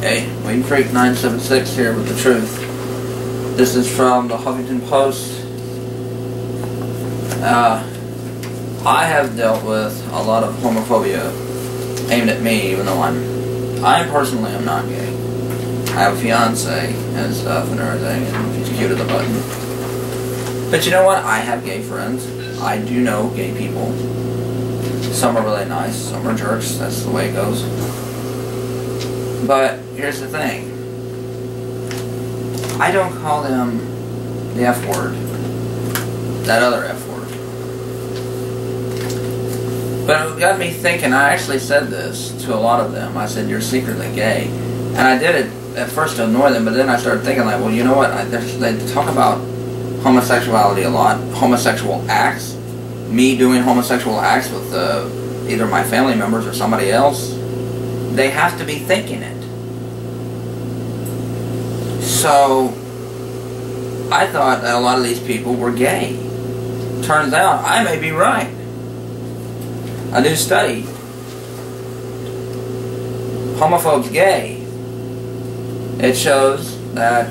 Hey, Wayne Freak 976 here with the truth. This is from the Huffington Post. I have dealt with a lot of homophobia aimed at me, even though I personally am not gay. I have a fiance and stuff and everything, and she's cute as a button. But you know what? I have gay friends. I do know gay people. Some are really nice, some are jerks. That's the way it goes. But here's the thing. I don't call them the F word. That other F word. But it got me thinking. I actually said this to a lot of them. I said, you're secretly gay. And I did it at first to annoy them, but then I started thinking like, well, you know what? They talk about homosexuality a lot. Homosexual acts. Me doing homosexual acts with either my family members or somebody else. They have to be thinking it. So, I thought that a lot of these people were gay. Turns out, I may be right. A new study. Homophobes Gay. It shows that,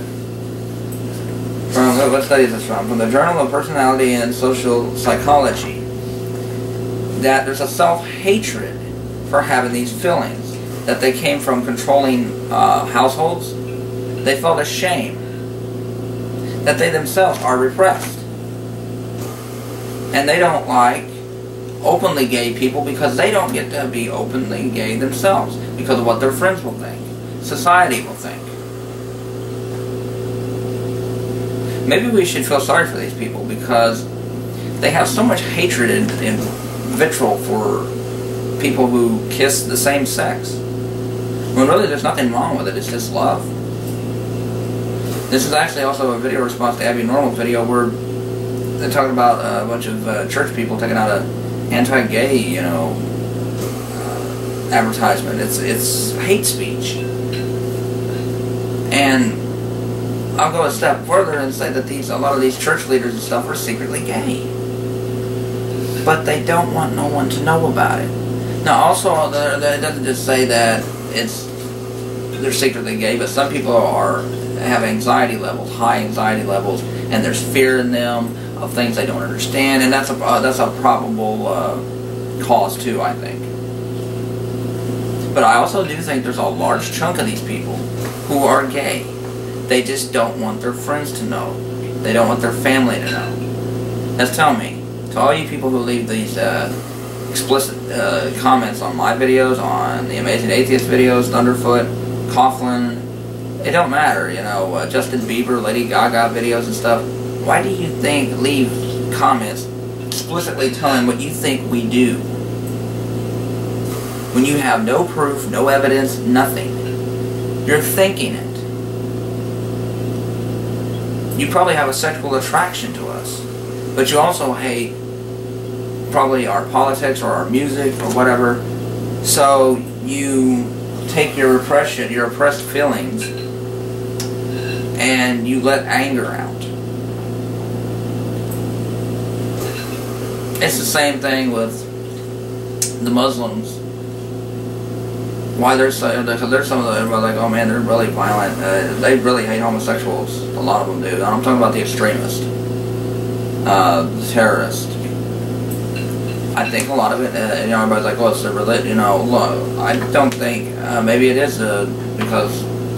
from, what study is this from? From the Journal of Personality and Social Psychology. That there's a self-hatred for having these feelings. That they came from controlling households. They felt ashamed that they themselves are repressed. And they don't like openly gay people because they don't get to be openly gay themselves because of what their friends will think, society will think. Maybe we should feel sorry for these people because they have so much hatred and vitriol for people who kiss the same sex. When really there's nothing wrong with it, it's just love. This is actually also a video response to Abby Normal's video where they're talking about a bunch of church people taking out an anti-gay, you know, advertisement. It's hate speech. And I'll go a step further and say that a lot of these church leaders and stuff are secretly gay. But they don't want no one to know about it. Now also, it doesn't just say that they're secretly gay, but some people have anxiety levels, high anxiety levels, and there's fear in them of things they don't understand, and that's a probable cause too, I think. But I also do think there's a large chunk of these people who are gay. They just don't want their friends to know. They don't want their family to know. Just tell me, to all you people who leave these explicit comments on my videos, on the Amazing Atheist videos, Thunderfoot, Coughlin, it don't matter, you know, Justin Bieber, Lady Gaga videos and stuff. Why do you think leave comments explicitly telling what you think we do? When you have no proof, no evidence, nothing. You're thinking it. You probably have a sexual attraction to us, but you also hate probably our politics or our music or whatever. So you take your repression, your oppressed feelings, and you let anger out. It's the same thing with the Muslims. Why there's some of them like, oh man, they're really violent. They really hate homosexuals. A lot of them do. And I'm talking about the extremists, the terrorists. I think a lot of it, you know, everybody's like, oh, it's the religion. You know, look, I don't think. Maybe it is because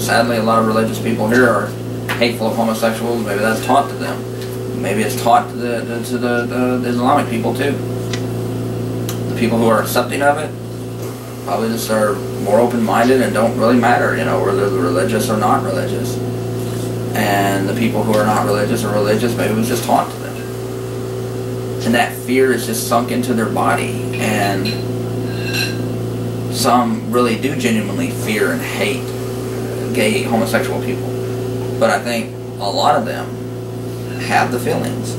sadly a lot of religious people here are hateful of homosexuals. Maybe that's taught to them. Maybe it's taught to the Islamic people too. The people who are accepting of it probably just are more open-minded and don't really matter, you know, whether they're religious or not religious. And the people who are not religious or religious, maybe it was just taught to them. And that fear is just sunk into their body. And some really do genuinely fear and hate gay, homosexual people. But I think a lot of them have the feelings.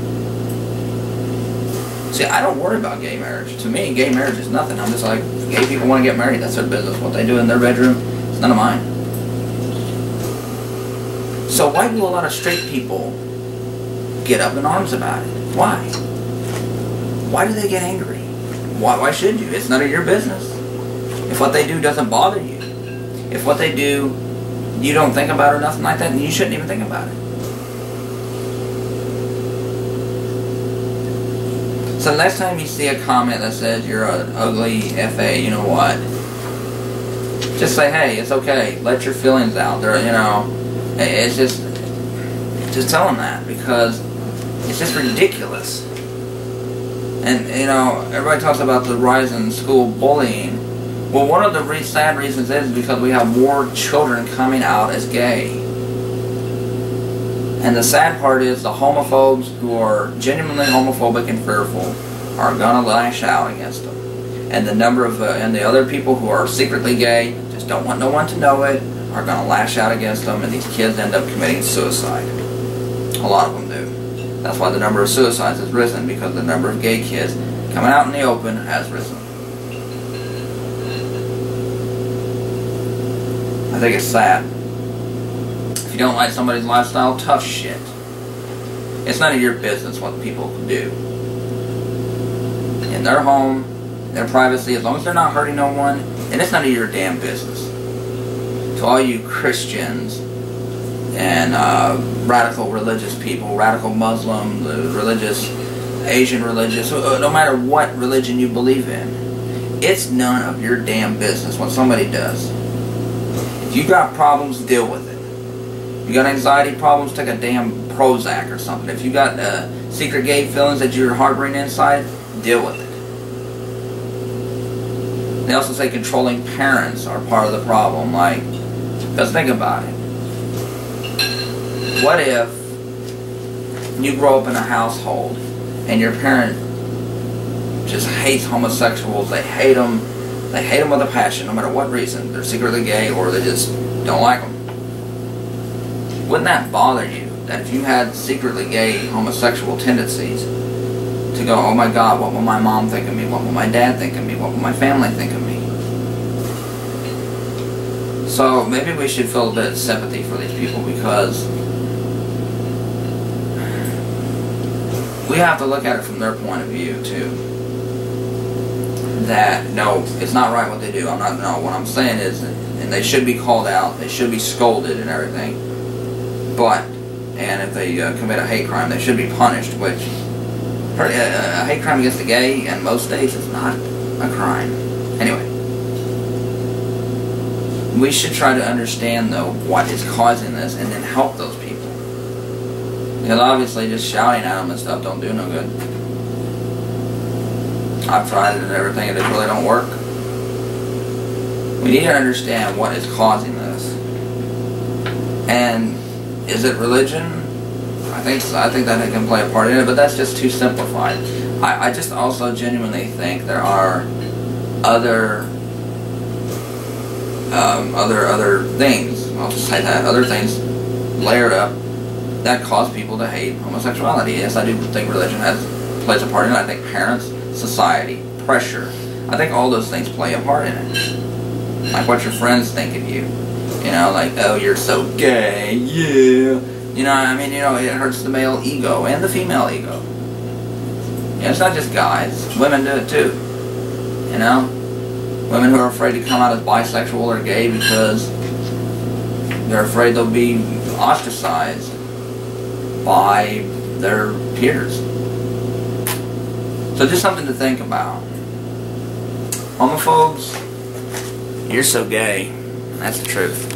See, I don't worry about gay marriage. To me, gay marriage is nothing. I'm just like, gay people want to get married, that's their business. What they do in their bedroom, it's none of mine. So why do a lot of straight people get up in arms about it? Why? Why do they get angry? Why should you? It's none of your business. If what they do doesn't bother you, if what they do you don't think about it or nothing like that, and you shouldn't even think about it. So next time you see a comment that says you're an ugly FA, you know what? Just say, hey, it's okay. Let your feelings out. There, you know, it's just tell them that, because it's just ridiculous. And you know, everybody talks about the rise in school bullying. Well, one of the sad reasons is because we have more children coming out as gay. And the sad part is the homophobes who are genuinely homophobic and fearful are gonna lash out against them. And the number of and the other people who are secretly gay, just don't want no one to know it, are gonna lash out against them, and these kids end up committing suicide. A lot of them do. That's why the number of suicides has risen, because the number of gay kids coming out in the open has risen. I think it's sad. If you don't like somebody's lifestyle, tough shit. It's none of your business what people do. In their home, their privacy, as long as they're not hurting no one, then it's none of your damn business. To all you Christians and radical religious people, radical Muslim, religious, Asian religious, no matter what religion you believe in, it's none of your damn business what somebody does. If you got problems, deal with it. If you got anxiety problems, take a damn Prozac or something. If you got secret gay feelings that you're harboring inside, deal with it. They also say controlling parents are part of the problem. Like, because think about it. What if you grow up in a household and your parent just hates homosexuals? They hate them with a passion, no matter what reason. They're secretly gay or they just don't like them. Wouldn't that bother you? That if you had secretly gay homosexual tendencies, to go, oh my God, what will my mom think of me? What will my dad think of me? What will my family think of me? So maybe we should feel a bit of sympathy for these people, because we have to look at it from their point of view too. That no, it's not right what they do. What I'm saying is, and they should be called out, they should be scolded and everything. But, and if they commit a hate crime, they should be punished, which a hate crime against a gay in most states is not a crime. Anyway, we should try to understand though what is causing this and then help those people. Because obviously just shouting at them and stuff don't do no good. I've tried it and everything and it really don't work. We need to understand what is causing this. And is it religion? I think so. I think that it can play a part in it, but that's just too simplified. I just also genuinely think there are other things, I'll just say that, other things layered up that cause people to hate homosexuality. Yes, I do think religion plays a part in it. I think parents, society, pressure, I think all those things play a part in it. Like what your friends think of you. You know, like, oh, you're so gay, yeah. You know, I mean, you know, it hurts the male ego and the female ego. Yeah, it's not just guys. Women do it too. You know? Women who are afraid to come out as bisexual or gay because they're afraid they'll be ostracized by their peers. So just something to think about. Homophobes, you're so gay. That's the truth.